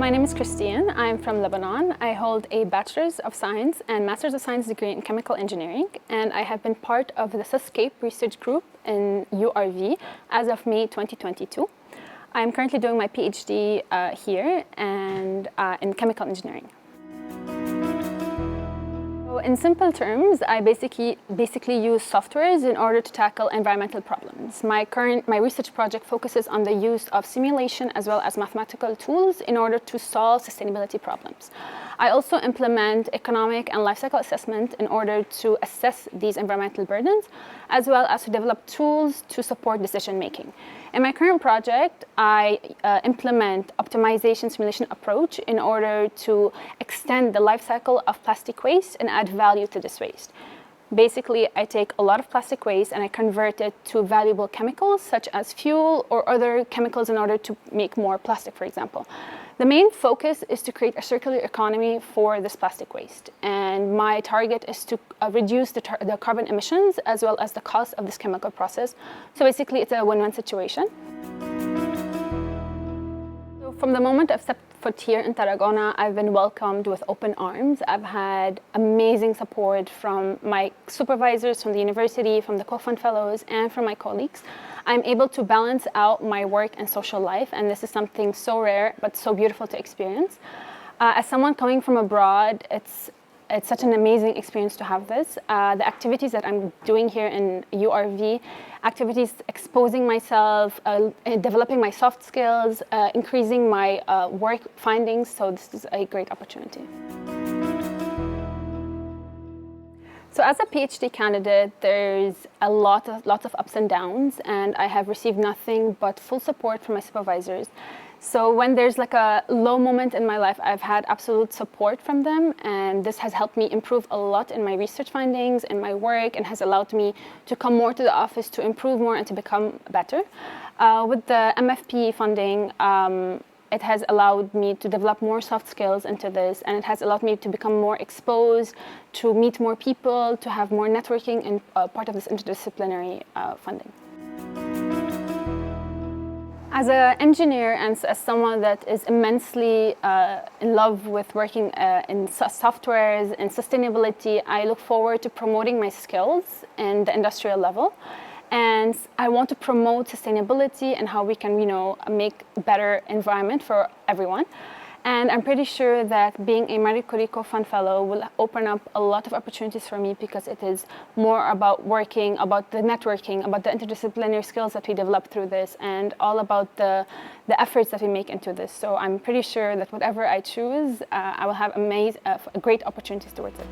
My name is Christine. I'm from Lebanon. I hold a Bachelor's of Science and Master's of Science degree in Chemical Engineering, and I have been part of the SysCape research group in URV as of May 2022. I'm currently doing my PhD here and in Chemical Engineering. In simple terms, I basically use softwares in order to tackle environmental problems. My research project focuses on the use of simulation as well as mathematical tools in order to solve sustainability problems. I also implement economic and life cycle assessment in order to assess these environmental burdens, as well as to develop tools to support decision making. In my current project, I implement optimization simulation approach in order to extend the life cycle of plastic waste and add value to this waste. Basically, I take a lot of plastic waste and I convert it to valuable chemicals such as fuel or other chemicals in order to make more plastic, for example. The main focus is to create a circular economy for this plastic waste. And my target is to reduce the carbon emissions as well as the cost of this chemical process. So basically, it's a win-win situation. So from the moment I've stepped foot here in Tarragona, I've been welcomed with open arms. I've had amazing support from my supervisors, from the university, from the CoFund Fellows, and from my colleagues. I'm able to balance out my work and social life, and this is something so rare but so beautiful to experience. As someone coming from abroad, it's such an amazing experience to have this. The activities that I'm doing here in URV, activities exposing myself, developing my soft skills, increasing my work findings, so this is a great opportunity. So as a PhD candidate, there's lots of ups and downs, and I have received nothing but full support from my supervisors. So when there's like a low moment in my life, I've had absolute support from them, and this has helped me improve a lot in my research findings and my work, and has allowed me to come more to the office to improve more and to become better. With the MFP funding, it has allowed me to develop more soft skills into this, and it has allowed me to become more exposed, to meet more people, to have more networking and part of this interdisciplinary funding. As an engineer and as someone that is immensely in love with working in softwares and sustainability, I look forward to promoting my skills in the industrial level. And I want to promote sustainability and how we can, make better environment for everyone. And I'm pretty sure that being a Marie Curie CoFund Fellow will open up a lot of opportunities for me, because it is more about working, about the networking, about the interdisciplinary skills that we develop through this, and all about the efforts that we make into this. So I'm pretty sure that whatever I choose, I will have great opportunities towards it.